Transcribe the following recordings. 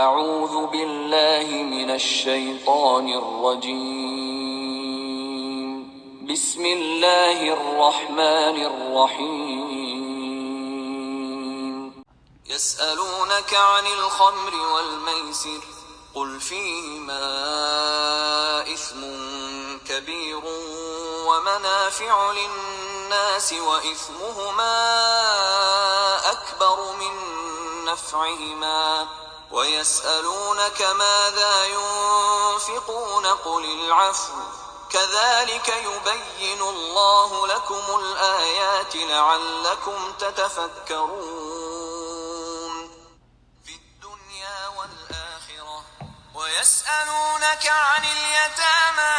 اعوذ باللہ من الشیطان الرجیم بسم اللہ الرحمن الرحیم يسألونك عن الخمر والميسر قل فيهما إثم كبير ومنافع للناس وإثمهما أكبر من نفعهما ويسألونك ماذا ينفقون قل العفو كذلك يبين الله لكم الآيات لعلكم تتفكرون في الدنيا والآخرة ويسألونك عن اليتامى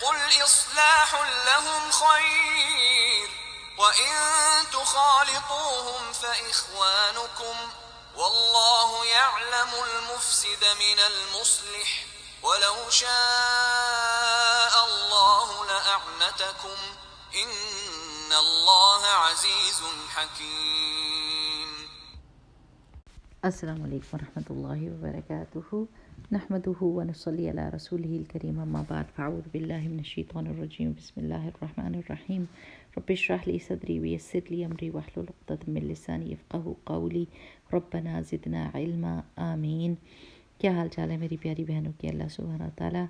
قل إصلاح لهم خير وإن تخالطوهم فإخوانكم والله يعلم المفسد من المصلح ولو شاء الله لأعنتكم إن الله عزيز حكيم. السلام علیکم ورحمۃ اللہ وبرکاتہ. نحمده ونصلی علی رسولہ الکریم، اما بعد فاعوذ باللہ من الشیطان الرجیم. بسم اللہ الرحمن الرحیم. رب اشرح لی صدری ویسر لی امری واحلل عقدۃ من لسانی یفقہوا قولی. ربنا زدنا علما. آمین. کیا حال چال ہے میری پیاری بہنوں کی؟ اللہ سبحانہ تعالیٰ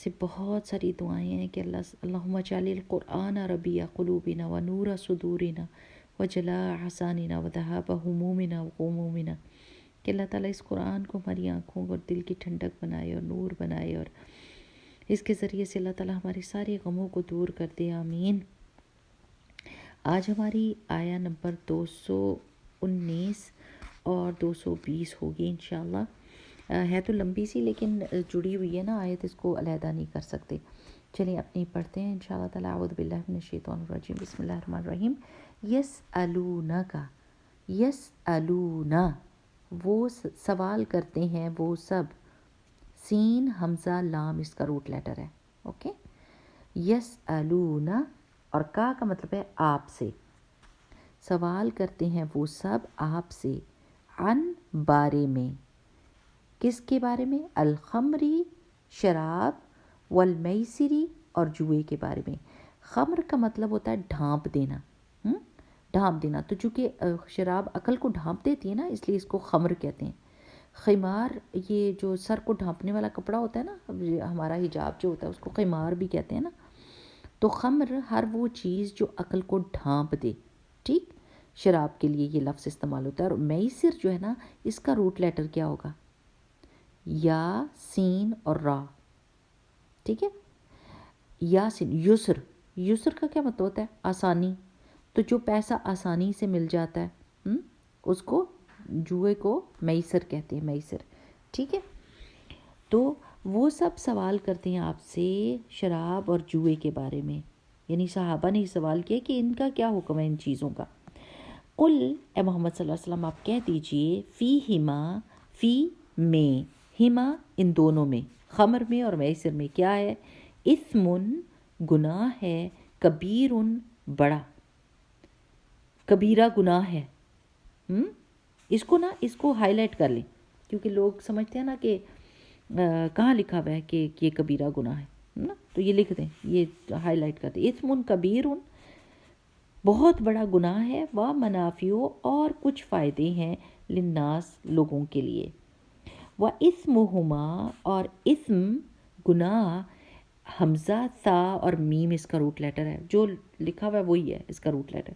سے بہت ساری دعائیں ہیں کہ اللہم اجعل القرآن ربیع قلوبنا ونور صدورنا وجلاء احزاننا وذہاب ہمومنا وغمومنا، کہ اللہ تعالیٰ اس قرآن کو ہماری آنکھوں اور دل کی ٹھنڈک بنائے اور نور بنائے، اور اس کے ذریعے سے اللہ تعالیٰ ہمارے سارے غموں کو دور کر دے. آمین. آج ہماری آیا نمبر 219 اور 220 ہوگی انشاءاللہ. ہے تو لمبی سی لیکن جڑی ہوئی ہے نا آیت، اس کو علیحدہ نہیں کر سکتے. چلیے اپنی پڑھتے ہیں انشاءاللہ تعالیٰ. اعوذ باللہ من الشیطان الرجیم. بسم اللہ الرحمن الرحیم. یسألونک، یسألونا، وہ سوال کرتے ہیں وہ سب. سین حمزہ لام اس کا روٹ لیٹر ہے. اوکے. یسألونا اور کا مطلب ہے آپ سے. سوال کرتے ہیں وہ سب آپ سے. عن بارے میں. کس کے بارے میں؟ الخمری شراب، والمیسری اور جوئے کے بارے میں. خمر کا مطلب ہوتا ہے ڈھانپ دینا. ڈھانپ دینا تو چونکہ شراب عقل کو ڈھانپ دیتی ہے نا، اس لیے اس کو خمر کہتے ہیں. خمار یہ جو سر کو ڈھانپنے والا کپڑا ہوتا ہے نا، ہمارا حجاب جو ہوتا ہے اس کو خمار بھی کہتے ہیں نا. تو خمر ہر وہ چیز جو عقل کو ڈھانپ دے. ٹھیک. شراب کے لیے یہ لفظ استعمال ہوتا ہے. اور میسر جو ہے نا، اس کا روٹ لیٹر کیا ہوگا؟ یا سین اور را. ٹھیک ہے. یا سین. یسر. یسر کا کیا مطلب ہوتا ہے؟ آسانی. تو جو پیسہ آسانی سے مل جاتا ہے اس کو، جوئے کو میسر کہتے ہیں. میسر. ٹھیک ہے. تو وہ سب سوال کرتے ہیں آپ سے شراب اور جوئے کے بارے میں. یعنی صحابہ نے سوال کیا کہ ان کا کیا حکم ہے ان چیزوں کا. قل، اے محمد صلی اللہ علیہ وسلم آپ کہہ دیجئے، فیہما، فی میں، ہما ان دونوں میں، خمر میں اور میسر میں کیا ہے؟ اثمن گناہ ہے، کبیرن بڑا، کبیرہ گناہ ہے. اس کو ہائی لائٹ کر لیں، کیونکہ لوگ سمجھتے ہیں نا کہ کہاں لکھا ہوا ہے کہ یہ کبیرہ گناہ ہے نا، تو یہ لکھ دیں، یہ ہائی لائٹ کر دیں. اثمن کبیرن بہت بڑا گناہ ہے، و منافع اور کچھ فائدے ہیں، للناس لوگوں کے لیے. و اسمہما اور اسم گناہ، حمزہ سا اور میم اس کا روٹ لیٹر ہے. جو لکھا ہوا ہے وہی ہے اس کا روٹ لیٹر.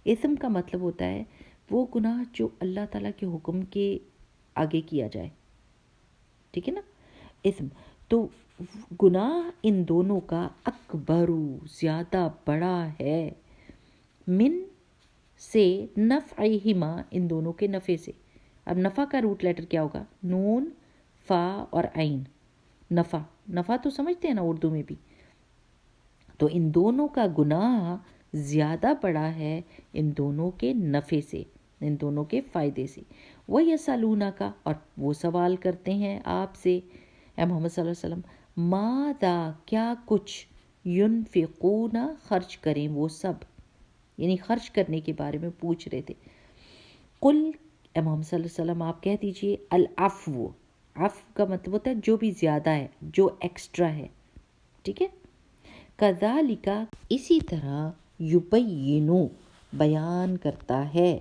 اسم کا مطلب ہوتا ہے وہ گناہ جو اللہ تعالیٰ کے حکم کے آگے کیا جائے. ٹھیک ہے نا. اسم تو گناہ ان دونوں کا اکبر زیادہ بڑا ہے، من سے، نفعہما ان دونوں کے نفع سے. اب نفع کا روٹ لیٹر کیا ہوگا؟ نون، فا اور عین. نفع، نفع تو سمجھتے ہیں نا اردو میں بھی. تو ان دونوں کا گناہ زیادہ بڑا ہے ان دونوں کے نفع سے، ان دونوں کے فائدے سے. وَيَسْأَلُونَكَ اور وہ سوال کرتے ہیں آپ سے اے محمد صلی اللہ علیہ وسلم، ماذا کیا کچھ، ينفقون خرچ کریں وہ سب، یعنی خرچ کرنے کے بارے میں پوچھ رہے تھے. قل اے محمد صلی اللہ علیہ وسلم آپ کہہ دیجئے العفو، عفو کا مطلب ہوتا ہے جو بھی زیادہ ہے، جو ایکسٹرا ہے، ٹھیک ہے. کذالک اسی طرح یبینو بیان کرتا ہے،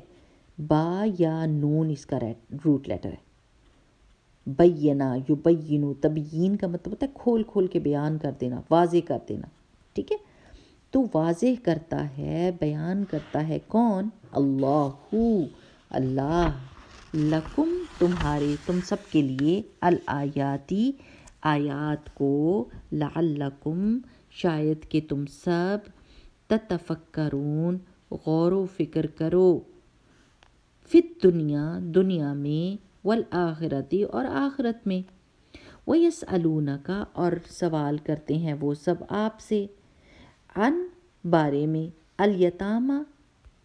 با یا نون اس کا روٹ لیٹر ہے. بینا یبینو، تبیین کا مطلب ہوتا ہے کھول کھول کے بیان کر دینا، واضح کر دینا، ٹھیک ہے. تو واضح کرتا ہے، بیان کرتا ہے کون؟ اللہ لکم تمہارے، تم سب کے لیے، الآیاتی آیات کو، لعلکم شاید کہ تم سب، تتفکرون غور و فکر کرو، فی الدنیا دنیا میں، والآخرتی اور آخرت میں. وَيَسْأَلُونَكَ اور سوال کرتے ہیں وہ سب آپ سے، عن بارے میں، الیتامہ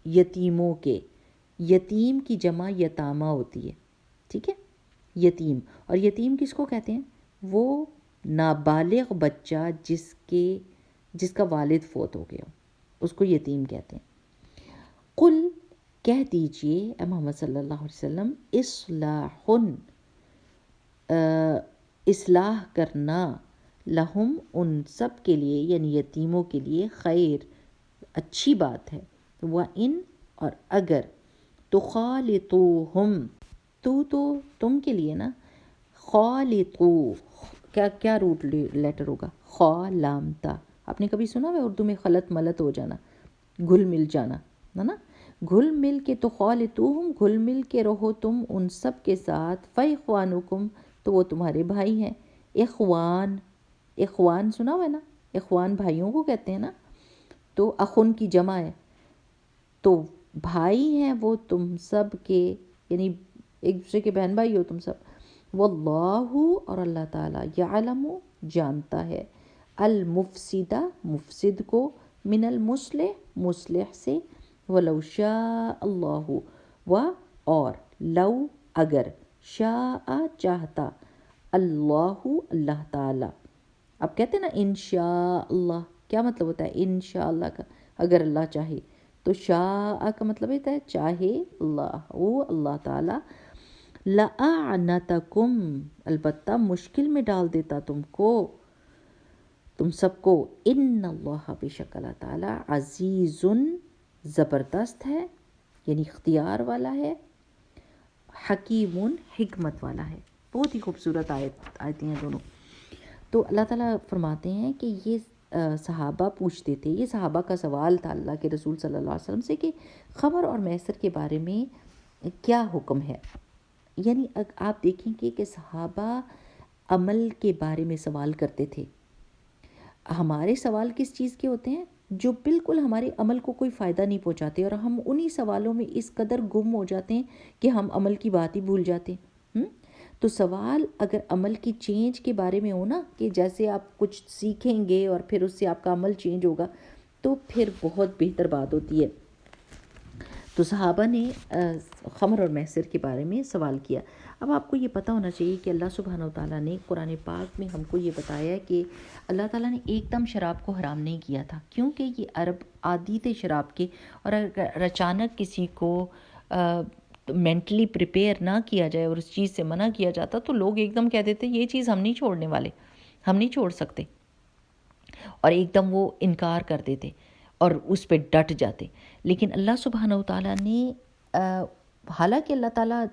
یتیموں کے، یتیم کی جمع یتامہ ہوتی ہے، ٹھیک ہے. یتیم، اور یتیم کس کو کہتے ہیں؟ وہ نابالغ بچہ جس کا والد فوت ہو گیا، اس کو یتیم کہتے ہیں. قل کہہ دیجئے اے محمد صلی اللہ علیہ وسلم، اصلاح کرنا، لہم ان سب کے لیے، یعنی یتیموں کے لیے، خیر اچھی بات ہے. وَإِن اور اگر، تخالطوہم تو تم کے لیے نا، خالطو کیا روٹ لیٹر ہوگا؟ خا لام تا. آپ نے کبھی سنا ہے اردو میں خلط ملط ہو جانا، گھل مل جانا ہے نا؟ گھل مل کے، تو خالطوہم گھل مل کے رہو تم ان سب کے ساتھ، فاخوانکم تو وہ تمہارے بھائی ہیں. اخوان سنا ہوا ہے نا؟ اخوان بھائیوں کو کہتے ہیں نا، تو اخن کی جمع ہے، تو بھائی ہیں وہ تم سب کے، یعنی ایک دوسرے کے بہن بھائی ہو تم سب. واللہ اور اللہ تعالیٰ، یعلم جانتا ہے، المفسدہ مفسد کو، من المصلح مصلح سے، ولو شاء اللہ اور لو اگر، شاء چاہتا، اللہ تعالیٰ. اب کہتے ہیں نا انشاء اللہ، کیا مطلب ہوتا ہے انشاء اللہ کا؟ اگر اللہ چاہے. تو شاء کا مطلب ہوتا ہے چاہے اللہ تعالیٰ، لَأَعْنَتَكُمْ البتہ مشکل میں ڈال دیتا تم سب کو. ان اللہ بے شک اللہ تعالیٰ، عزیز زبردست ہے، یعنی اختیار والا ہے، حکیم حکمت والا ہے. بہت ہی خوبصورت آیتیں ہیں دونوں. تو اللہ تعالیٰ فرماتے ہیں کہ یہ صحابہ پوچھتے تھے، یہ صحابہ کا سوال تھا اللہ کے رسول صلی اللہ علیہ وسلم سے کہ خمر اور میسر کے بارے میں کیا حکم ہے. یعنی آپ دیکھیں کہ صحابہ عمل کے بارے میں سوال کرتے تھے. ہمارے سوال کس چیز کے ہوتے ہیں؟ جو بالکل ہمارے عمل کو کوئی فائدہ نہیں پہنچاتے، اور ہم انہی سوالوں میں اس قدر گم ہو جاتے ہیں کہ ہم عمل کی بات ہی بھول جاتے ہیں. تو سوال اگر عمل کی چینج کے بارے میں ہو نا، کہ جیسے آپ کچھ سیکھیں گے اور پھر اس سے آپ کا عمل چینج ہوگا، تو پھر بہت بہتر بات ہوتی ہے. تو صحابہ نے خمر اور میسر کے بارے میں سوال کیا. اب آپ کو یہ پتہ ہونا چاہیے کہ اللہ سبحانہ وتعالیٰ نے قرآن پاک میں ہم کو یہ بتایا ہے کہ اللہ تعالیٰ نے ایک دم شراب کو حرام نہیں کیا تھا، کیونکہ یہ عرب عادی تھے شراب کے، اور اگر اچانک کسی کو مینٹلی پریپیئر نہ کیا جائے اور اس چیز سے منع کیا جاتا، تو لوگ ایک دم کہہ دیتے یہ چیز ہم نہیں چھوڑنے والے، ہم نہیں چھوڑ سکتے، اور ایک دم وہ انکار کر دیتے اور اس پہ ڈٹ جاتے. لیکن اللہ سبحانہ وتعالیٰ نے حالانکہ اللہ تعالیٰ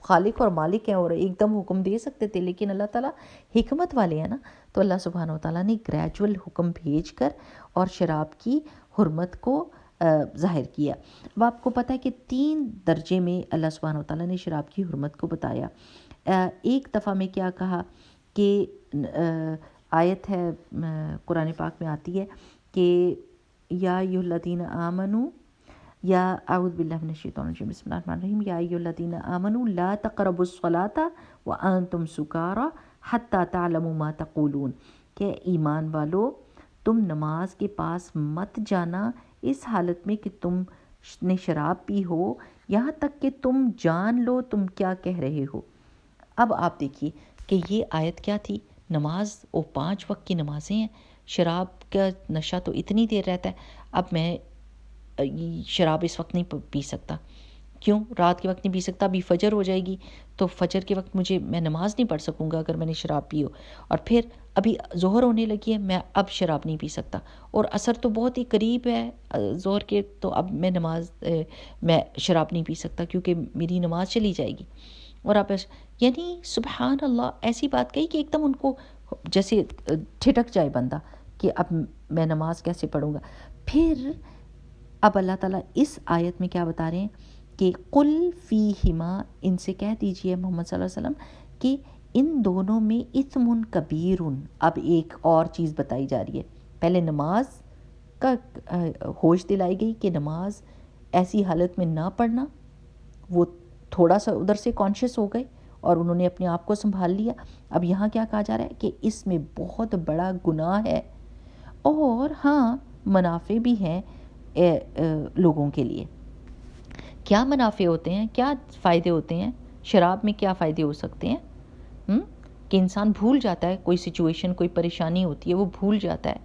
خالق اور مالک ہیں اور ایک دم حکم دے سکتے تھے، لیکن اللہ تعالیٰ حکمت والے ہیں نا، تو اللہ سبحانہ وتعالیٰ نے گریجول حکم بھیج کر اور شراب کی حرمت کو ظاہر کیا. اب آپ کو پتہ ہے کہ 3 درجے میں اللہ سبحانہ وتعالیٰ نے شراب کی حرمت کو بتایا. ایک دفعہ میں کیا کہا کہ آیت ہے قرآن پاک میں آتی ہے کہ یا ایھا الذین آمنوا، یا اعوذ باللہ من الشیطان الرجیم، بسم اللہ الرحمن الرحیم، یا ایھا الذین آمنوا لا تقربوا الصلاۃ وانتم سکارى حتی تعلموا ما تقولون، کہ ایمان والو تم نماز کے پاس مت جانا اس حالت میں کہ تم نے شراب پی ہو، یہاں تک کہ تم جان لو تم کیا کہہ رہے ہو. اب آپ دیکھیے کہ یہ آیت کیا تھی؟ نماز، وہ 5 وقت کی نمازیں ہیں، شراب کا نشہ تو اتنی دیر رہتا ہے. اب میں شراب اس وقت نہیں پی سکتا، کیوں رات کے وقت نہیں پی سکتا؟ ابھی فجر ہو جائے گی تو فجر کے وقت میں نماز نہیں پڑھ سکوں گا اگر میں نے شراب پی ہو، اور پھر ابھی ظہر ہونے لگی ہے، میں اب شراب نہیں پی سکتا، اور عصر تو بہت ہی قریب ہے ظہر کے، تو اب میں شراب نہیں پی سکتا کیونکہ میری نماز چلی جائے گی۔ اور آپ یعنی سبحان اللہ ایسی بات کہی کہ ایک دم ان کو جیسے ٹھٹک جائے بندہ کہ اب میں نماز کیسے پڑھوں گا۔ پھر اب اللہ تعالیٰ اس آیت میں کیا بتا رہے ہیں کہ قل فیہما، ان سے کہہ دیجئے محمد صلی اللہ علیہ وسلم کہ ان دونوں میں اثم کبیر، اب ایک اور چیز بتائی جا رہی ہے۔ پہلے نماز کا ہوش دلائی گئی کہ نماز ایسی حالت میں نہ پڑھنا، وہ تھوڑا سا ادھر سے کانشیس ہو گئے اور انہوں نے اپنے آپ کو سنبھال لیا۔ اب یہاں کیا کہا جا رہا ہے کہ اس میں بہت بڑا گناہ ہے، اور ہاں منافع بھی ہیں لوگوں کے لیے۔ کیا منافع ہوتے ہیں، کیا فائدے ہوتے ہیں؟ شراب میں کیا فائدے ہو سکتے ہیں؟ کہ انسان بھول جاتا ہے، کوئی سچویشن، کوئی پریشانی ہوتی ہے وہ بھول جاتا ہے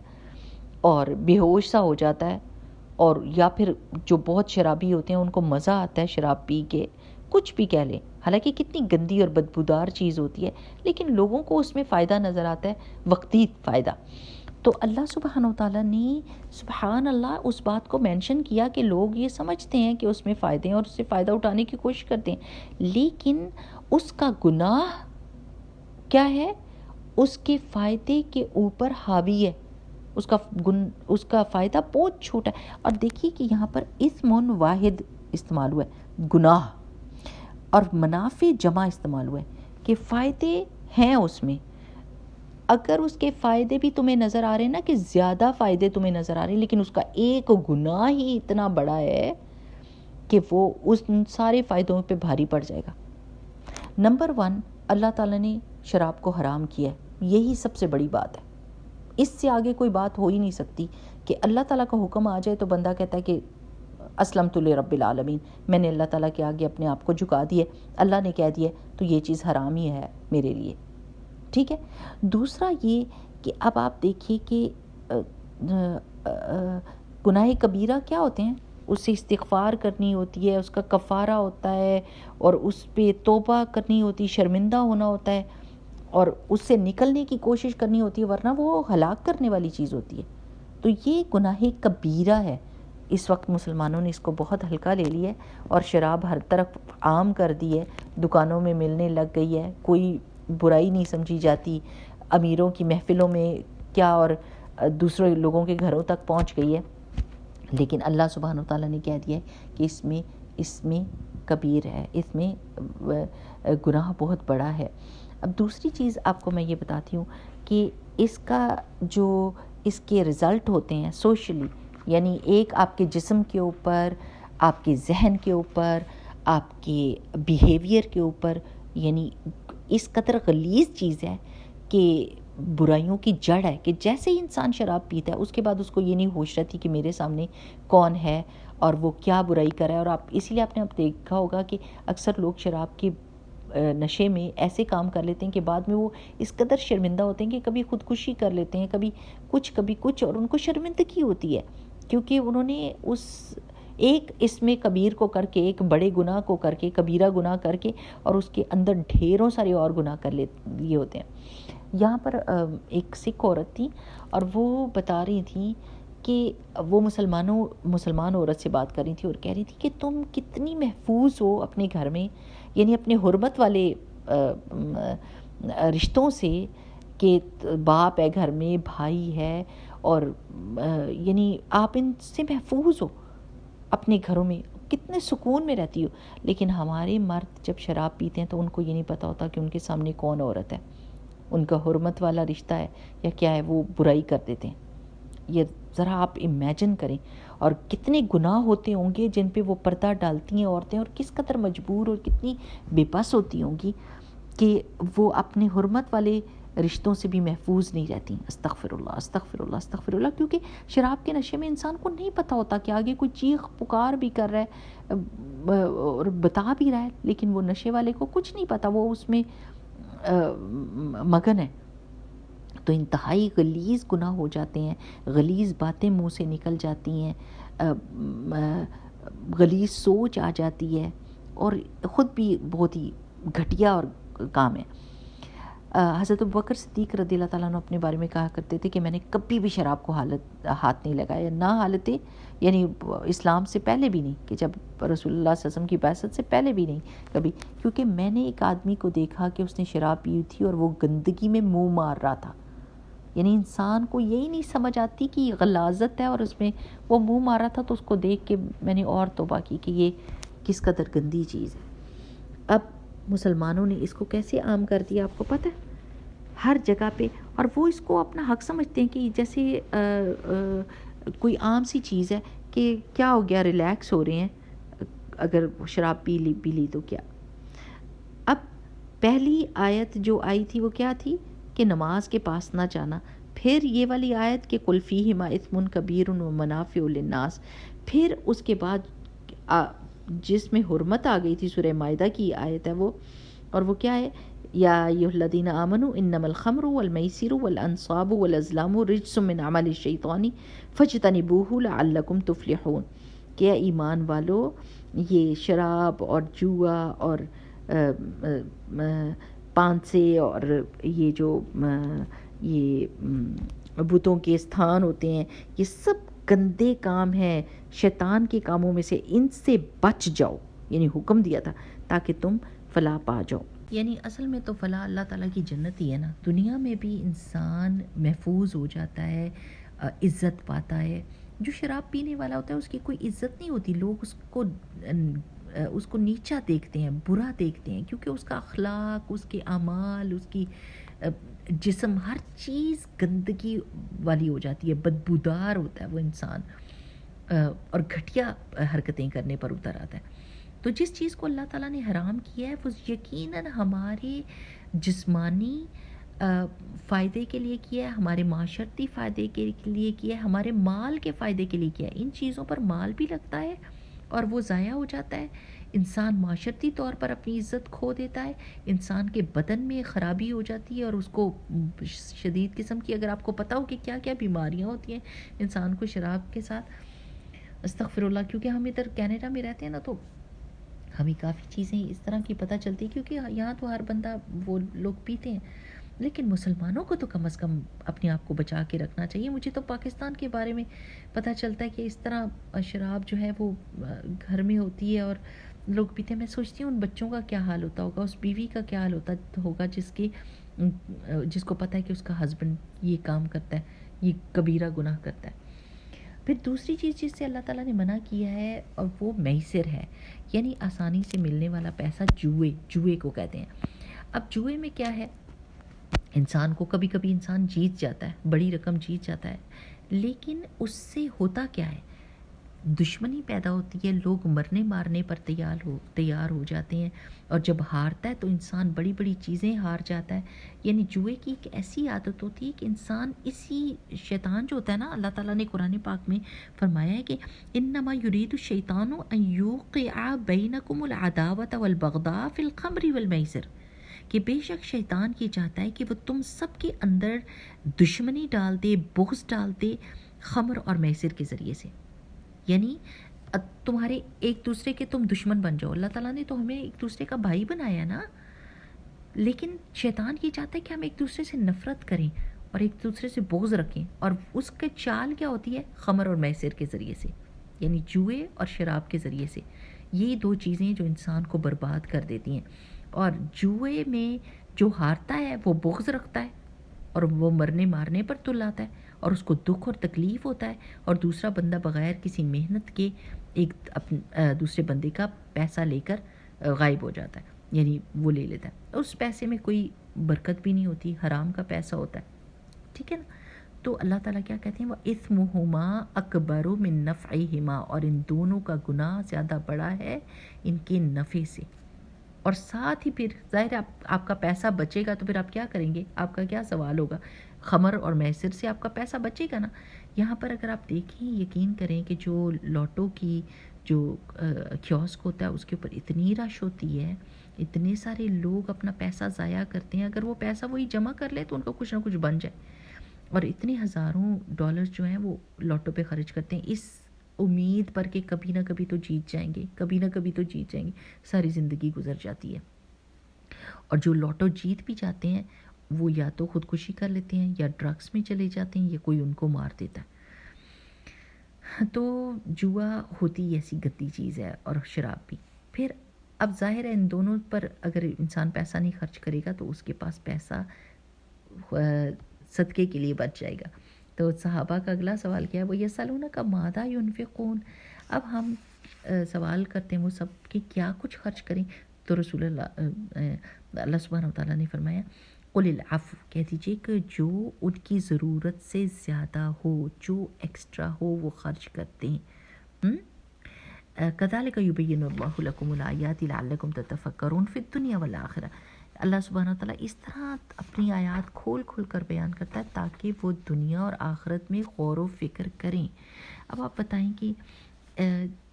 اور بے ہوش سا ہو جاتا ہے، اور یا پھر جو بہت شرابی ہوتے ہیں ان کو مزہ آتا ہے شراب پی کے، کچھ بھی کہہ لیں، حالانکہ کتنی گندی اور بدبودار چیز ہوتی ہے، لیکن لوگوں کو اس میں فائدہ نظر آتا ہے، وقتی فائدہ۔ تو اللہ سبحانہ وتعالیٰ نے سبحان اللہ اس بات کو مینشن کیا کہ لوگ یہ سمجھتے ہیں کہ اس میں فائدے ہیں اور اس سے فائدہ اٹھانے کی کوشش کرتے ہیں، لیکن اس کا گناہ کیا ہے؟ اس کے فائدے کے اوپر حاوی ہے، اس کا فائدہ بہت چھوٹا ہے۔ اور دیکھیے کہ یہاں پر اسم واحد استعمال ہوا ہے، گناہ، اور منافع جمع استعمال ہوا ہے کہ فائدے ہیں اس میں۔ اگر اس کے فائدے بھی تمہیں نظر آ رہے ہیں نا کہ زیادہ فائدے تمہیں نظر آ رہے ہیں، لیکن اس کا ایک گناہ ہی اتنا بڑا ہے کہ وہ ان سارے فائدوں پہ بھاری پڑ جائے گا۔ نمبر 1، اللہ تعالیٰ نے شراب کو حرام کیا ہے، یہی سب سے بڑی بات ہے، اس سے آگے کوئی بات ہو ہی نہیں سکتی کہ اللہ تعالیٰ کا حکم آ جائے تو بندہ کہتا ہے کہ اسلمت لرب العالمین، میں نے اللہ تعالیٰ کے آگے اپنے آپ کو جھکا دیا، اللہ نے کہہ دیا تو یہ چیز حرام ہی ہے میرے لیے، ٹھیک ہے۔ دوسرا یہ کہ اب آپ دیکھیے کہ گناہ کبیرہ کیا ہوتے ہیں؟ اس سے استغفار کرنی ہوتی ہے، اس کا کفارہ ہوتا ہے، اور اس پہ توبہ کرنی ہوتی، شرمندہ ہونا ہوتا ہے، اور اس سے نکلنے کی کوشش کرنی ہوتی ہے، ورنہ وہ ہلاک کرنے والی چیز ہوتی ہے۔ تو یہ گناہ کبیرہ ہے۔ اس وقت مسلمانوں نے اس کو بہت ہلکا لے لیا ہے، اور شراب ہر طرف عام کر دی ہے، دکانوں میں ملنے لگ گئی ہے، کوئی برائی نہیں سمجھی جاتی، امیروں کی محفلوں میں کیا اور دوسرے لوگوں کے گھروں تک پہنچ گئی ہے۔ لیکن اللہ سبحانہ وتعالیٰ نے کہہ دیا ہے کہ اس میں کبیر ہے، اس میں گناہ بہت بڑا ہے۔ اب دوسری چیز آپ کو میں یہ بتاتی ہوں کہ اس کا جو اس کے رزلٹ ہوتے ہیں سوشلی، یعنی ایک آپ کے جسم کے اوپر، آپ کے ذہن کے اوپر، آپ کے بیہیویئر کے اوپر، یعنی اس قدر غلیظ چیز ہے کہ برائیوں کی جڑ ہے، کہ جیسے ہی انسان شراب پیتا ہے اس کے بعد اس کو یہ نہیں ہوش رہتی کہ میرے سامنے کون ہے اور وہ کیا برائی کر رہا ہے۔ اور اسی لیے آپ نے دیکھا ہوگا کہ اکثر لوگ شراب کے نشے میں ایسے کام کر لیتے ہیں کہ بعد میں وہ اس قدر شرمندہ ہوتے ہیں کہ کبھی خودکشی کر لیتے ہیں، کبھی کچھ، اور ان کو شرمندگی ہوتی ہے کیونکہ انہوں نے اس ایک اس میں کبیر کو کر کے، ایک بڑے گناہ کو کر کے، کبیرہ گناہ کر کے، اور اس کے اندر ڈھیروں سارے اور گناہ کر لیے ہوتے ہیں۔ یہاں پر ایک سکھ عورت تھی اور وہ بتا رہی تھی کہ وہ مسلمان عورت سے بات کر رہی تھی اور کہہ رہی تھی کہ تم کتنی محفوظ ہو اپنے گھر میں، یعنی اپنے حرمت والے رشتوں سے، کہ باپ ہے گھر میں، بھائی ہے، اور یعنی آپ ان سے محفوظ ہو، اپنے گھروں میں کتنے سکون میں رہتی ہو، لیکن ہمارے مرد جب شراب پیتے ہیں تو ان کو یہ نہیں پتہ ہوتا کہ ان کے سامنے کون عورت ہے، ان کا حرمت والا رشتہ ہے یا کیا ہے، وہ برائی کر دیتے ہیں۔ یہ ذرا آپ امیجن کریں، اور کتنے گناہ ہوتے ہوں گے جن پہ وہ پردہ ڈالتی ہیں عورتیں، اور کس قدر مجبور اور کتنی بے بس ہوتی ہوں گی کہ وہ اپنے حرمت والے رشتوں سے بھی محفوظ نہیں رہتی۔ استغفر اللہ استغفر اللہ استغفر اللہ، کیونکہ شراب کے نشے میں انسان کو نہیں پتہ ہوتا کہ آگے کوئی چیخ پکار بھی کر رہا ہے اور بتا بھی رہا ہے، لیکن وہ نشے والے کو کچھ نہیں پتہ، وہ اس میں مگن ہے۔ تو انتہائی غلیظ گناہ ہو جاتے ہیں، غلیظ باتیں منہ سے نکل جاتی ہیں، غلیظ سوچ آ جاتی ہے، اور خود بھی بہت ہی گھٹیا اور کام ہے۔ حضرت ابوبکر صدیق رضی اللہ تعالیٰ عنہ اپنے بارے میں کہا کرتے تھے کہ میں نے کبھی بھی شراب کو ہاتھ نہیں لگایا، نہ حالت یعنی اسلام سے پہلے بھی نہیں، کہ جب رسول اللہ صلی اللہ علیہ وسلم کی بعثت سے پہلے بھی نہیں کبھی، کیونکہ میں نے ایک آدمی کو دیکھا کہ اس نے شراب پی تھی اور وہ گندگی میں منہ مار رہا تھا۔ یعنی انسان کو یہی نہیں سمجھ آتی کہ یہ غلاظت ہے، اور اس میں وہ منہ مار رہا تھا، تو اس کو دیکھ کے میں نے اور توبہ کی کہ یہ کس قدر گندی چیز ہے۔ اب مسلمانوں نے اس کو کیسے عام کر دیا آپ کو پتہ ہے، ہر جگہ پہ، اور وہ اس کو اپنا حق سمجھتے ہیں کہ جیسے کوئی عام سی چیز ہے کہ کیا ہو گیا، ریلیکس ہو رہے ہیں اگر شراب پی لی تو کیا۔ اب پہلی آیت جو آئی تھی وہ کیا تھی کہ نماز کے پاس نہ جانا، پھر یہ والی آیت کہ قل فیہما اثم کبیر و منافع للناس، پھر اس کے بعد جس میں حرمت آ گئی تھی سورہ مائدہ کی آیت ہے وہ، اور وہ کیا ہے، یا ایھا الذین آمنوا انما الخمر والمیسر والانصاب والازلام رجس من عمل الشیطان فاجتنبوہ لعلکم تفلحون، کہ ایمان والو یہ شراب اور جوا اور پانسے اور یہ جو یہ بتوں کے استھان ہوتے ہیں، یہ سب گندے کام ہیں، شیطان کے کاموں میں سے، ان سے بچ جاؤ، یعنی حکم دیا تھا تاکہ تم فلاح پا جاؤ۔ یعنی اصل میں تو فلاح اللہ تعالیٰ کی جنت ہی ہے نا، دنیا میں بھی انسان محفوظ ہو جاتا ہے، عزت پاتا ہے۔ جو شراب پینے والا ہوتا ہے اس کی کوئی عزت نہیں ہوتی، لوگ اس کو نیچا دیکھتے ہیں، برا دیکھتے ہیں، کیونکہ اس کا اخلاق، اس کے اعمال، اس کی جسم، ہر چیز گندگی والی ہو جاتی ہے، بدبودار ہوتا ہے وہ انسان، اور گھٹیا حرکتیں کرنے پر اتر آتا ہے۔ تو جس چیز کو اللہ تعالیٰ نے حرام کیا ہے وہ یقیناً ہمارے جسمانی فائدے کے لیے کیا ہے، ہمارے معاشرتی فائدے کے لیے کیا ہے، ہمارے مال کے فائدے کے لیے کیا ہے۔ ان چیزوں پر مال بھی لگتا ہے اور وہ ضائع ہو جاتا ہے، انسان معاشرتی طور پر اپنی عزت کھو دیتا ہے، انسان کے بدن میں خرابی ہو جاتی ہے، اور اس کو شدید قسم کی، اگر آپ کو پتہ ہو کہ کیا کیا بیماریاں ہوتی ہیں انسان کو شراب کے ساتھ، استغفر اللہ، کیونکہ ہم ادھر کینیڈا میں رہتے ہیں نا، تو ہمیں کافی چیزیں اس طرح کی پتہ چلتی ہے، کیونکہ یہاں تو ہر بندہ وہ لوگ پیتے ہیں، لیکن مسلمانوں کو تو کم از کم اپنے آپ کو بچا کے رکھنا چاہیے۔ مجھے تو پاکستان کے بارے میں پتہ چلتا ہے کہ اس طرح شراب جو ہے وہ گھر میں ہوتی ہے اور لوگ پیتے ہیں۔ میں سوچتی ہوں ان بچوں کا کیا حال ہوتا ہوگا، اس بیوی کا کیا حال ہوگا جس کو پتہ ہے کہ اس کا ہسبینڈ یہ کام کرتا ہے، یہ کبیرہ گناہ کرتا ہے۔ پھر دوسری چیز جس سے اللہ تعالیٰ نے منع کیا ہے اور وہ میسر ہے، یعنی آسانی سے ملنے والا پیسہ، جوئے کو کہتے ہیں۔ اب جوئے میں کیا ہے، انسان کو کبھی کبھی انسان جیت جاتا ہے، بڑی رقم جیت جاتا ہے، لیکن اس سے ہوتا کیا ہے، دشمنی پیدا ہوتی ہے، لوگ مرنے مارنے پر تیار ہو جاتے ہیں، اور جب ہارتا ہے تو انسان بڑی بڑی چیزیں ہار جاتا ہے۔ یعنی جوئے کی ایک ایسی عادت ہوتی ہے کہ انسان اسی شیطان جو ہوتا ہے نا، اللہ تعالیٰ نے قرآن پاک میں فرمایا ہے کہ انما یرید الشیطان ان یوقع بینکم العداوۃ والبغضاء فی الخمر والمیسر، کہ بے شک شیطان یہ چاہتا ہے کہ وہ تم سب کے اندر دشمنی ڈال دے، بغض ڈال دے، خمر اور میسر کے ذریعے سے، یعنی تمہارے ایک دوسرے کے تم دشمن بن جاؤ۔ اللہ تعالیٰ نے تو ہمیں ایک دوسرے کا بھائی بنایا نا، لیکن شیطان یہ چاہتا ہے کہ ہم ایک دوسرے سے نفرت کریں اور ایک دوسرے سے بغض رکھیں، اور اس کے چال کیا ہوتی ہے، خمر اور میسر کے ذریعے سے، یعنی جوئے اور شراب کے ذریعے سے۔ یہ دو چیزیں جو انسان کو برباد کر دیتی ہیں، اور جوئے میں جو ہارتا ہے وہ بغض رکھتا ہے اور وہ مرنے مارنے پر تل آتا ہے، اور اس کو دکھ اور تکلیف ہوتا ہے، اور دوسرا بندہ بغیر کسی محنت کے دوسرے بندے کا پیسہ لے کر غائب ہو جاتا ہے، یعنی وہ لے لیتا ہے، اس پیسے میں کوئی برکت بھی نہیں ہوتی، حرام کا پیسہ ہوتا ہے، ٹھیک ہے نا۔ تو اللہ تعالیٰ کیا کہتے ہیں، وَإِثْمُهُمَا أَكْبَرُ مِن نَفْعِهِمَا، اور ان دونوں کا گناہ زیادہ بڑا ہے ان کے نفع سے، اور ساتھ ہی پھر ظاہر ہے آپ کا پیسہ بچے گا تو پھر آپ کیا کریں گے، آپ کا کیا سوال ہوگا، خمر اور میسر سے آپ کا پیسہ بچے گا نا۔ یہاں پر اگر آپ دیکھیں، یقین کریں کہ جو لوٹو کی جو کیوسک ہوتا ہے اس کے اوپر اتنی رش ہوتی ہے، اتنے سارے لوگ اپنا پیسہ ضائع کرتے ہیں، اگر وہ پیسہ وہی جمع کر لے تو ان کا کچھ نہ کچھ بن جائے، اور اتنے ہزاروں ڈالر جو ہیں وہ لوٹو پہ خرچ کرتے ہیں۔ اس امید پر کہ کبھی نہ کبھی تو جیت جائیں گے، کبھی نہ کبھی تو جیت جائیں گے، ساری زندگی گزر جاتی ہے۔ اور جو لوٹو جیت بھی جاتے ہیں وہ یا تو خودکشی کر لیتے ہیں یا ڈرگس میں چلے جاتے ہیں یا کوئی ان کو مار دیتا ہے۔ تو جوا ہوتی ایسی گندی چیز ہے، اور شراب بھی۔ پھر اب ظاہر ہے ان دونوں پر اگر انسان پیسہ نہیں خرچ کرے گا تو اس کے پاس پیسہ صدقے کے لیے بچ جائے گا۔ تو صحابہ کا اگلا سوال کیا ہے، وہ یسألونک ماذا ینفقون، اب ہم سوال کرتے ہیں وہ سب کہ کیا کچھ خرچ کریں، تو رسول اللہ سبحانہ وتعالیٰ نے فرمایا قل العفو، کہہ دیجئے کہ جو ان کی ضرورت سے زیادہ ہو، جو ایکسٹرا ہو وہ خرچ کرتے ہیں۔ کذالک یبین اللہ لکم الآیات لعلکم تتفکرون فی الدنیا والآخرہ، اللہ سبحانہ وتعالیٰ اس طرح اپنی آیات کھول کھول کر بیان کرتا ہے تاکہ وہ دنیا اور آخرت میں غور و فکر کریں۔ اب آپ بتائیں کہ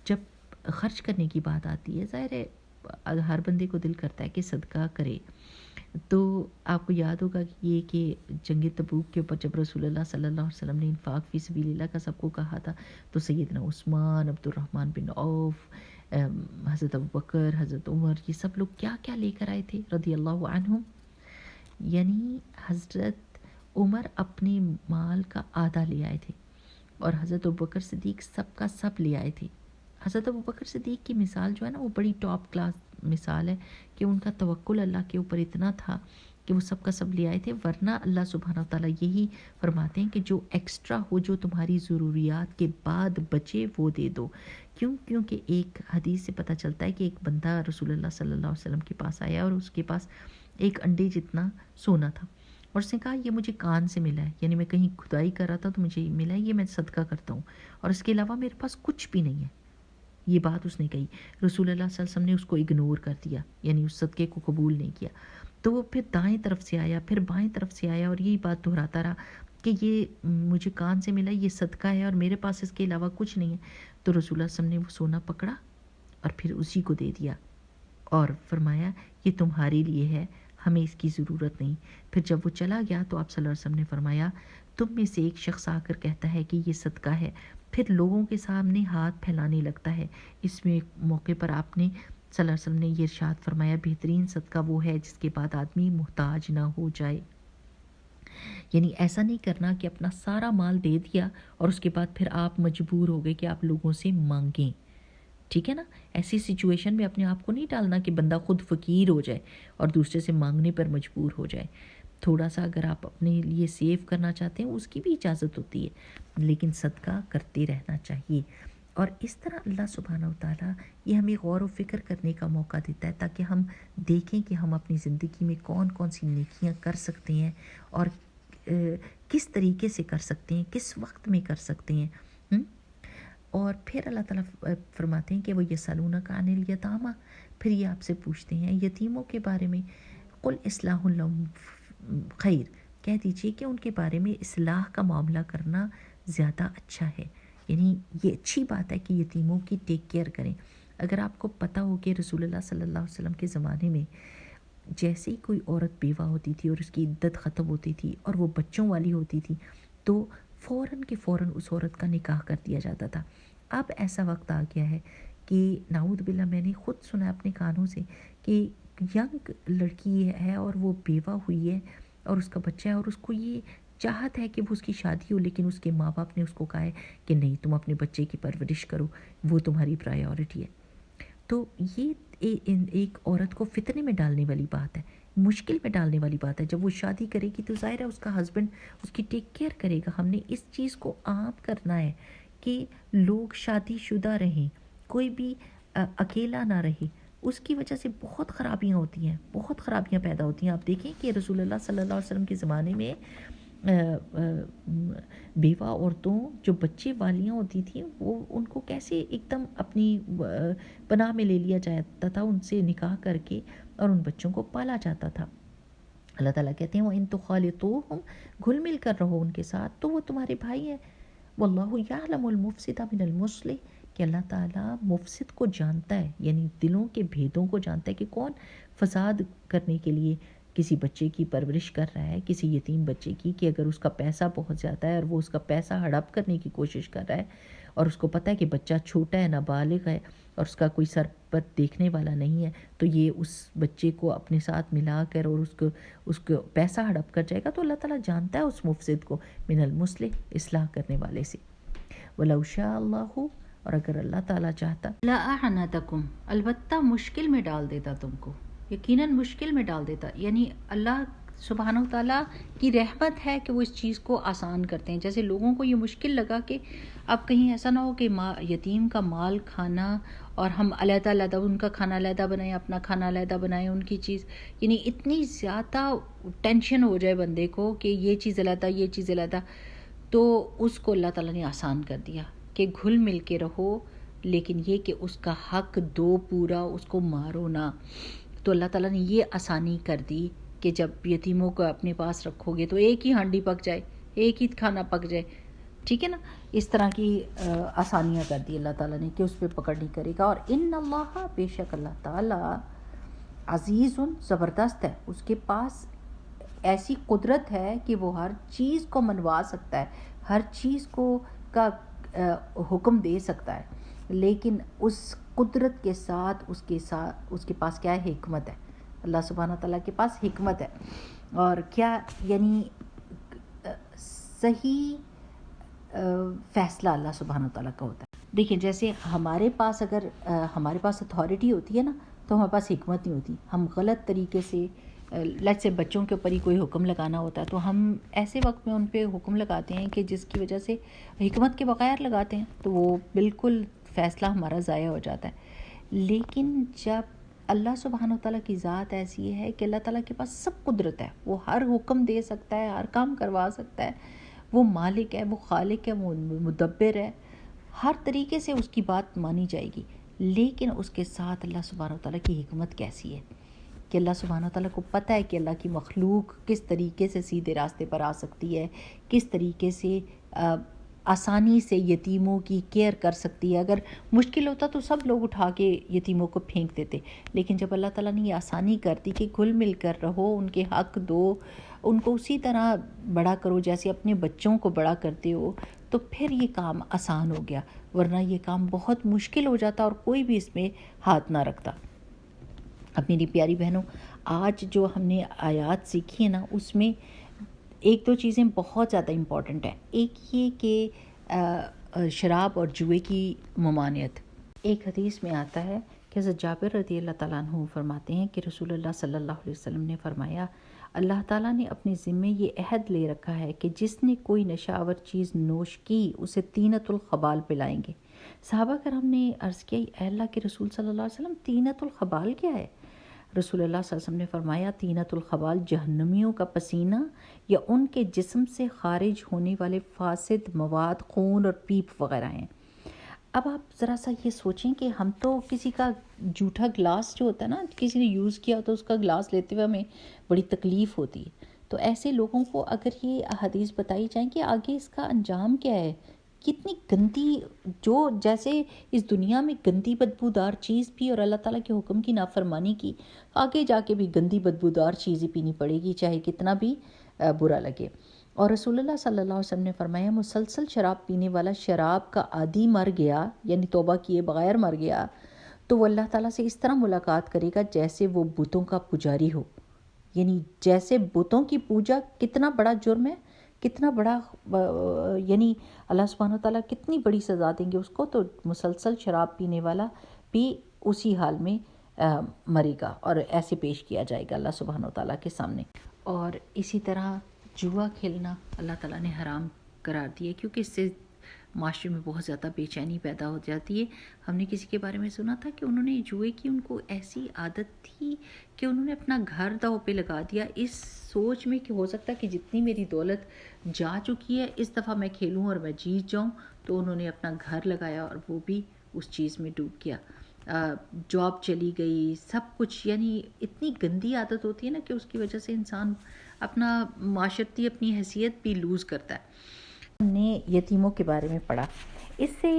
جب خرچ کرنے کی بات آتی ہے، ظاہر ہے ہر بندے کو دل کرتا ہے کہ صدقہ کرے۔ تو آپ کو یاد ہوگا کہ یہ کہ جنگ تبوک کے اوپر جب رسول اللہ صلی اللہ علیہ وسلم نے انفاق فی سبیل اللہ کا سب کو کہا تھا، تو سیدنا عثمان، عبد الرحمن بن عوف، حضرت ابوبکر، حضرت عمر، یہ سب لوگ کیا کیا لے کر آئے تھے رضی اللہ عنہم۔ یعنی حضرت عمر اپنے مال کا آدھا لے آئے تھے اور حضرت ابوبکر صدیق سب کا سب لے آئے تھے۔ حضرت ابوبکر صدیق کی مثال جو ہے نا وہ بڑی ٹاپ کلاس مثال ہے کہ ان کا توکل اللہ کے اوپر اتنا تھا کہ وہ سب کا سب لے آئے تھے، ورنہ اللہ سبحانہ وتعالیٰ یہی فرماتے ہیں کہ جو ایکسٹرا ہو، جو تمہاری ضروریات کے بعد بچے وہ دے دو۔ کیونکہ ایک حدیث سے پتہ چلتا ہے کہ ایک بندہ رسول اللہ صلی اللہ علیہ وسلم کے پاس آیا اور اس کے پاس ایک انڈے جتنا سونا تھا، اور اس نے کہا یہ مجھے کان سے ملا ہے، یعنی میں کہیں کھدائی کر رہا تھا تو مجھے ملا ہے، یہ میں صدقہ کرتا ہوں، اور اس کے علاوہ میرے پاس کچھ بھی نہیں ہے۔ یہ بات اس نے کہی، رسول اللہ صلی اللہ علیہ وسلم نے اس کو اگنور کر دیا، یعنی اس صدقے کو قبول نہیں کیا۔ تو وہ پھر دائیں طرف سے آیا، پھر بائیں طرف سے آیا، اور یہی بات دہراتا رہا کہ یہ مجھے کان سے ملا، یہ صدقہ ہے اور میرے پاس اس کے علاوہ کچھ نہیں ہے۔ تو رسول اللہ صلی اللہ علیہ وسلم نے وہ سونا پکڑا اور پھر اسی کو دے دیا اور فرمایا یہ تمہارے لیے ہے، ہمیں اس کی ضرورت نہیں۔ پھر جب وہ چلا گیا تو آپ صلی اللہ علیہ وسلم نے فرمایا تم میں سے ایک شخص آ کر کہتا ہے کہ یہ صدقہ ہے، پھر لوگوں کے سامنے ہاتھ پھیلانے لگتا ہے۔ اس میں ایک موقع پر آپ نے صلی اللہ علیہ وسلم نے یہ ارشاد فرمایا بہترین صدقہ وہ ہے جس کے بعد آدمی محتاج نہ ہو جائے۔ یعنی ایسا نہیں کرنا کہ اپنا سارا مال دے دیا اور اس کے بعد پھر آپ مجبور ہو گئے کہ آپ لوگوں سے مانگیں، ٹھیک ہے نا۔ ایسی سچویشن میں اپنے آپ کو نہیں ڈالنا کہ بندہ خود فقیر ہو جائے اور دوسرے سے مانگنے پر مجبور ہو جائے۔ تھوڑا سا اگر آپ اپنے لیے سیو کرنا چاہتے ہیں اس کی بھی اجازت ہوتی ہے، لیکن صدقہ کرتے رہنا چاہیے۔ اور اس طرح اللہ سبحانہ وتعالیٰ یہ ہمیں غور و فکر کرنے کا موقع دیتا ہے تاکہ ہم دیکھیں کہ ہم اپنی زندگی میں کون کون سی نیکیاں کر سکتے ہیں اور کس طریقے سے کر سکتے ہیں، کس وقت میں کر سکتے ہیں۔ اور پھر اللہ تعالیٰ فرماتے ہیں کہ وہ یسألونک عن الیتامی، پھر یہ آپ سے پوچھتے ہیں یتیموں کے بارے میں، قل اصلاح لہم خیر، کہہ دیجئے کہ ان کے بارے میں اصلاح کا معاملہ کرنا زیادہ اچھا ہے۔ یعنی یہ اچھی بات ہے کہ یتیموں کی ٹیک کیئر کریں۔ اگر آپ کو پتہ ہو کہ رسول اللہ صلی اللہ علیہ وسلم کے زمانے میں جیسے ہی کوئی عورت بیوہ ہوتی تھی اور اس کی عدت ختم ہوتی تھی اور وہ بچوں والی ہوتی تھی تو فوراً کے فوراً اس عورت کا نکاح کر دیا جاتا تھا۔ اب ایسا وقت آ گیا ہے کہ نعوذ باللہ میں نے خود سنا اپنے کانوں سے کہ ینگ لڑکی ہے اور وہ بیوہ ہوئی ہے اور اس کا بچہ ہے اور اس کو یہ چاہت ہے کہ وہ اس کی شادی ہو، لیکن اس کے ماں باپ نے اس کو کہا ہے کہ نہیں تم اپنے بچے کی پرورش کرو، وہ تمہاری پرائیورٹی ہے۔ تو یہ ایک عورت کو فتنے میں ڈالنے والی بات ہے، مشکل میں ڈالنے والی بات ہے۔ جب وہ شادی کرے گی تو ظاہر ہے اس کا ہسبینڈ اس کی ٹیک کیئر کرے گا۔ ہم نے اس چیز کو عام کرنا ہے کہ لوگ شادی شدہ رہیں، کوئی بھی اکیلا نہ رہے۔ اس کی وجہ سے بہت خرابیاں ہوتی ہیں، بہت خرابیاں پیدا ہوتی ہیں۔ آپ دیکھیں کہ رسول اللہ صلی اللہ علیہ وسلم کے زمانے میں بیوہ عورتوں جو بچے والیاں ہوتی تھیں وہ ان کو کیسے ایک دم اپنی پناہ میں لے لیا جاتا تھا، ان سے نکاح کر کے اور ان بچوں کو پالا جاتا تھا۔ اللہ تعالیٰ کہتے ہیں وَإِن تُخَالِطُوهُمْ، گھل مل کر رہو ان کے ساتھ تو وہ تمہارے بھائی ہیں۔ وَاللَّهُ يَعْلَمُ الْمُفْسِدَ مِنَ الْمُصْلِحِ، کہ اللہ تعالیٰ مفسد کو جانتا ہے، یعنی دلوں کے بھیدوں کو جانتا ہے کہ کون فساد کرنے کے لیے کسی بچے کی پرورش کر رہا ہے، کسی یتیم بچے کی، کہ اگر اس کا پیسہ بہت زیادہ ہے اور وہ اس کا پیسہ ہڑپ کرنے کی کوشش کر رہا ہے اور اس کو پتہ ہے کہ بچہ چھوٹا ہے، نابالغ ہے اور اس کا کوئی سر پر دیکھنے والا نہیں ہے، تو یہ اس بچے کو اپنے ساتھ ملا کر اور اس کو پیسہ ہڑپ کر جائے گا، تو اللہ تعالیٰ جانتا ہے اس مفسد کو من المصلح، اصلاح کرنے والے سے. وَلَوْ شَاءَ اللَّهُ، اور اگر اللہ تعالیٰ چاہتا، لَأَعْنَتَكُمْ، البتہ مشکل میں ڈال دیتا تم کو، یقیناً مشکل میں ڈال دیتا. یعنی اللہ سبحانہ و تعالیٰ کی رحمت ہے کہ وہ اس چیز کو آسان کرتے ہیں. جیسے لوگوں کو یہ مشکل لگا کہ اب کہیں ایسا نہ ہو کہ یتیم کا مال کھانا اور ہم علیحدہ علیحدہ ان کا کھانا علیحدہ بنائیں، اپنا کھانا علیحدہ بنائیں، ان کی چیز، یعنی اتنی زیادہ ٹینشن ہو جائے بندے کو کہ یہ چیز علیحدہ یہ چیز علیحدہ. تو اس کو اللہ تعالیٰ نے آسان کر دیا کہ گھل مل کے رہو، لیکن یہ کہ اس کا حق دو پورا، اس کو مارو نہ. تو اللہ تعالیٰ نے یہ آسانی کر دی کہ جب یتیموں کو اپنے پاس رکھو گے تو ایک ہی ہانڈی پک جائے، ایک ہی کھانا پک جائے، ٹھیک ہے نا. اس طرح کی آسانیاں کر دی اللہ تعالیٰ نے کہ اس پہ پکڑ نہیں کرے گا. اور ان اللہ، بے شک اللہ تعالیٰ، عزیز، زبردست ہے، اس کے پاس ایسی قدرت ہے کہ وہ ہر چیز کو منوا سکتا ہے، ہر چیز کو کا حکم دے سکتا ہے، لیکن اس قدرت کے ساتھ اس کے پاس کیا ہے؟ حکمت ہے. اللہ سبحانہ تعالیٰ کے پاس حکمت ہے. اور کیا؟ یعنی صحیح فیصلہ اللہ سبحانہ تعالیٰ کا ہوتا ہے. دیکھیں جیسے ہمارے پاس اگر ہمارے پاس اتھارٹی ہوتی ہے نا، تو ہمارے پاس حکمت نہیں ہوتی. ہم غلط طریقے سے لیٹ سے بچوں کے اوپر ہی کوئی حکم لگانا ہوتا ہے، تو ہم ایسے وقت میں ان پہ حکم لگاتے ہیں کہ جس کی وجہ سے حکمت کے بغیر لگاتے ہیں، تو وہ بالکل فیصلہ ہمارا ضائع ہو جاتا ہے. لیکن جب اللہ سبحانہ وتعالیٰ کی ذات ایسی ہے کہ اللہ تعالیٰ کے پاس سب قدرت ہے، وہ ہر حکم دے سکتا ہے، ہر کام کروا سکتا ہے، وہ مالک ہے، وہ خالق ہے، وہ مدبر ہے، ہر طریقے سے اس کی بات مانی جائے گی. لیکن اس کے ساتھ اللہ سبحانہ وتعالیٰ کی حکمت کیسی ہے کہ اللہ سبحانہ وتعالیٰ کو پتہ ہے کہ اللہ کی مخلوق کس طریقے سے سیدھے راستے پر آ سکتی ہے، کس طریقے سے آسانی سے یتیموں کی کیئر کر سکتی ہے. اگر مشکل ہوتا تو سب لوگ اٹھا کے یتیموں کو پھینک دیتے، لیکن جب اللہ تعالیٰ نے یہ آسانی کر دی کہ گھل مل کر رہو، ان کے حق دو، ان کو اسی طرح بڑا کرو جیسے اپنے بچوں کو بڑا کرتے ہو، تو پھر یہ کام آسان ہو گیا. ورنہ یہ کام بہت مشکل ہو جاتا اور کوئی بھی اس میں ہاتھ نہ رکھتا. اب میری پیاری بہنوں، آج جو ہم نے آیات سیکھی ہیں نا، اس میں ایک دو چیزیں بہت زیادہ امپورٹنٹ ہیں. ایک یہ کہ شراب اور جوئے کی ممانعت. ایک حدیث میں آتا ہے کہ حضرت جابر رضی اللہ تعالیٰ عنہ فرماتے ہیں کہ رسول اللہ صلی اللہ علیہ وسلم نے فرمایا، اللہ تعالیٰ نے اپنے ذمے یہ عہد لے رکھا ہے کہ جس نے کوئی نشہ آور چیز نوش کی اسے طینۃ الخبال پلائیں گے. صحابہ کرام نے عرض کیا، اے اللہ کے رسول صلی اللہ علیہ وسلم، طینۃ الخبال کیا ہے؟ رسول اللہ صلی اللہ علیہ وسلم نے فرمایا، طینۃ الخبال جہنمیوں کا پسینہ یا ان کے جسم سے خارج ہونے والے فاسد مواد، خون اور پیپ وغیرہ ہیں. اب آپ ذرا سا یہ سوچیں کہ ہم تو کسی کا جھوٹا گلاس جو ہوتا ہے نا، کسی نے یوز کیا تو اس کا گلاس لیتے ہوئے ہمیں بڑی تکلیف ہوتی ہے. تو ایسے لوگوں کو اگر یہ احادیث بتائی جائیں کہ آگے اس کا انجام کیا ہے، کتنی گندی، جو جیسے اس دنیا میں گندی بدبودار چیز بھی اور اللہ تعالیٰ کے حکم کی نافرمانی کی، آگے جا کے بھی گندی بدبودار چیزیں پینی پڑے گی، چاہے کتنا بھی برا لگے. اور رسول اللہ صلی اللہ علیہ وسلم نے فرمایا، مسلسل شراب پینے والا شراب کا عادی مر گیا، یعنی توبہ کیے بغیر مر گیا، تو وہ اللہ تعالیٰ سے اس طرح ملاقات کرے گا جیسے وہ بتوں کا پجاری ہو. یعنی جیسے بتوں کی پوجا کتنا بڑا جرم ہے، کتنا بڑا، یعنی اللہ سبحانہ وتعالیٰ کتنی بڑی سزا دیں گے اس کو. تو مسلسل شراب پینے والا بھی اسی حال میں مرے گا اور ایسے پیش کیا جائے گا اللہ سبحانہ وتعالیٰ کے سامنے. اور اسی طرح جوا کھیلنا اللہ تعالیٰ نے حرام قرار دیا، کیونکہ اس سے معاشرے میں بہت زیادہ بے چینی پیدا ہو جاتی ہے. ہم نے کسی کے بارے میں سنا تھا کہ انہوں نے جوئے کی، ان کو ایسی عادت تھی کہ انہوں نے اپنا گھر داؤ پہ لگا دیا، اس سوچ میں کہ ہو سکتا ہے کہ جتنی میری دولت جا چکی ہے اس دفعہ میں کھیلوں اور میں جیت جاؤں. تو انہوں نے اپنا گھر لگایا اور وہ بھی اس چیز میں ڈوب گیا، جاب چلی گئی، سب کچھ. یعنی اتنی گندی عادت ہوتی ہے نا کہ اس کی وجہ سے انسان اپنا معاشرتی اپنی حیثیت بھی لوز کرتا ہے. ہم نے یتیموں کے بارے میں پڑھا. اس سے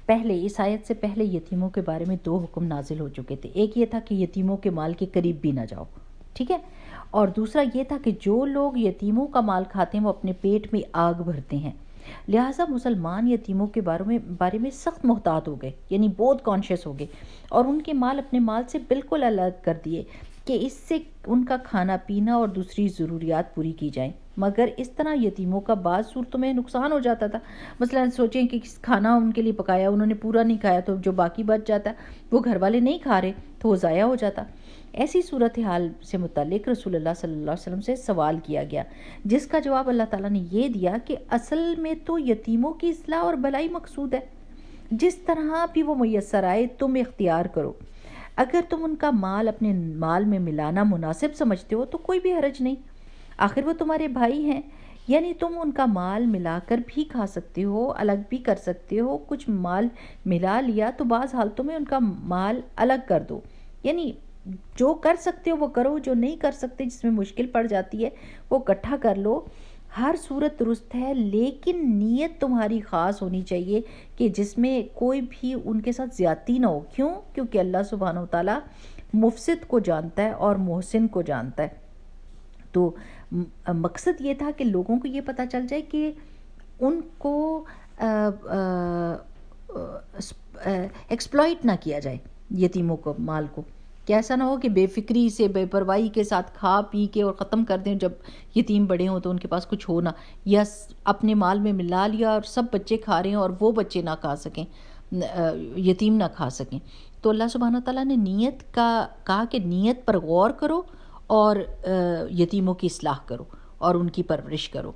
پہلے، اس آیت سے پہلے یتیموں کے بارے میں دو حکم نازل ہو چکے تھے. ایک یہ تھا کہ یتیموں کے مال کے قریب بھی نہ جاؤ، ٹھیک ہے، اور دوسرا یہ تھا کہ جو لوگ یتیموں کا مال کھاتے ہیں وہ اپنے پیٹ میں آگ بھرتے ہیں. لہٰذا مسلمان یتیموں کے بارے میں سخت محتاط ہو گئے، یعنی بہت کانشیس ہو گئے، اور ان کے مال اپنے مال سے بالکل الگ کر دیے کہ اس سے ان کا کھانا پینا اور دوسری ضروریات پوری کی جائیں۔ مگر اس طرح یتیموں کا بعض صورتوں میں نقصان ہو جاتا تھا۔ مثلا سوچیں کہ کھانا ان کے لیے پکایا، انہوں نے پورا نہیں کھایا، تو جو باقی بچ جاتا وہ گھر والے نہیں کھا رہے تو وہ ضائع ہو جاتا۔ ایسی صورتحال سے متعلق رسول اللہ صلی اللہ علیہ وسلم سے سوال کیا گیا، جس کا جواب اللہ تعالیٰ نے یہ دیا کہ اصل میں تو یتیموں کی اصلاح اور بھلائی مقصود ہے، جس طرح بھی وہ میسر آئے تم اختیار کرو۔ اگر تم ان کا مال اپنے مال میں ملانا مناسب سمجھتے ہو تو کوئی بھی حرج نہیں، آخر وہ تمہارے بھائی ہیں، یعنی تم ان کا مال ملا کر بھی کھا سکتے ہو، الگ بھی کر سکتے ہو۔ کچھ مال ملا لیا تو بعض حالتوں میں ان کا مال الگ کر دو، یعنی جو کر سکتے ہو وہ کرو، جو نہیں کر سکتے، جس میں مشکل پڑ جاتی ہے، وہ اکٹھا کر لو۔ ہر صورت درست ہے، لیکن نیت تمہاری خاص ہونی چاہیے کہ جس میں کوئی بھی ان کے ساتھ زیادتی نہ ہو۔ کیوں؟ کیونکہ اللہ سبحانہ وتعالیٰ مفسد کو جانتا ہے اور محسن کو جانتا ہے۔ تو مقصد یہ تھا کہ لوگوں کو یہ پتہ چل جائے کہ ان کو ایکسپلائٹ نہ کیا جائے، یتیموں کو مال کو، کہ ایسا نہ ہو کہ بے فکری سے بے پرواہی کے ساتھ کھا پی کے اور ختم کر دیں، جب یتیم بڑے ہوں تو ان کے پاس کچھ ہو نہ، یا اپنے مال میں ملا لیا اور سب بچے کھا رہے ہیں اور وہ بچے نہ کھا سکیں، یتیم نہ کھا سکیں۔ تو اللہ سبحانہ تعالیٰ نے نیت کا کہا کہ نیت پر غور کرو اور یتیموں کی اصلاح کرو اور ان کی پرورش کرو۔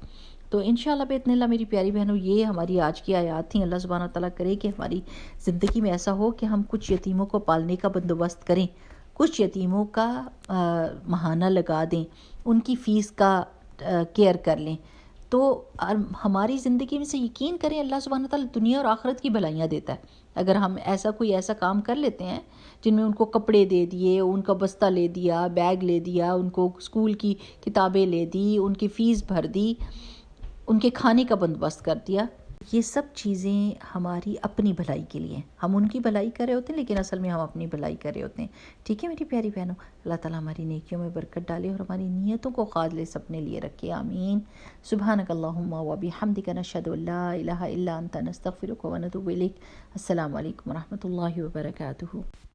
تو انشاءاللہ باذن اللہ میری پیاری بہنوں، یہ ہماری آج کی آیات تھیں۔ اللہ سبحانہ تعالیٰ کرے کہ ہماری زندگی میں ایسا ہو کہ ہم کچھ یتیموں کو پالنے کا بندوبست کریں، کچھ یتیموں کا ماہانہ لگا دیں، ان کی فیس کا کیئر کر لیں، تو ہماری زندگی میں سے یقین کریں اللہ سبحانہ تعالیٰ دنیا اور آخرت کی بھلائیاں دیتا ہے۔ اگر ہم کوئی ایسا کام کر لیتے ہیں جن میں ان کو کپڑے دے دیے، ان کا بستہ لے دیا، بیگ لے دیا، ان کو اسکول کی کتابیں لے دی، ان کی فیس بھر دی، ان کے کھانے کا بندوبست کر دیا، یہ سب چیزیں ہماری اپنی بھلائی کے لیے، ہم ان کی بھلائی کر رہے ہوتے ہیں لیکن اصل میں ہم اپنی بھلائی کر رہے ہوتے ہیں۔ ٹھیک ہے میری پیاری بہنوں، اللہ تعالیٰ ہماری نیکیوں میں برکت ڈالے اور ہماری نیتوں کو خالص اپنے لیے رکھے، آمین۔ سبحانک اللہم و بحمدک، نشہد ان لا الہ الا انت، نستغفرک و نتوب الیک۔ السلام علیکم و رحمۃ اللہ وبرکاتہ۔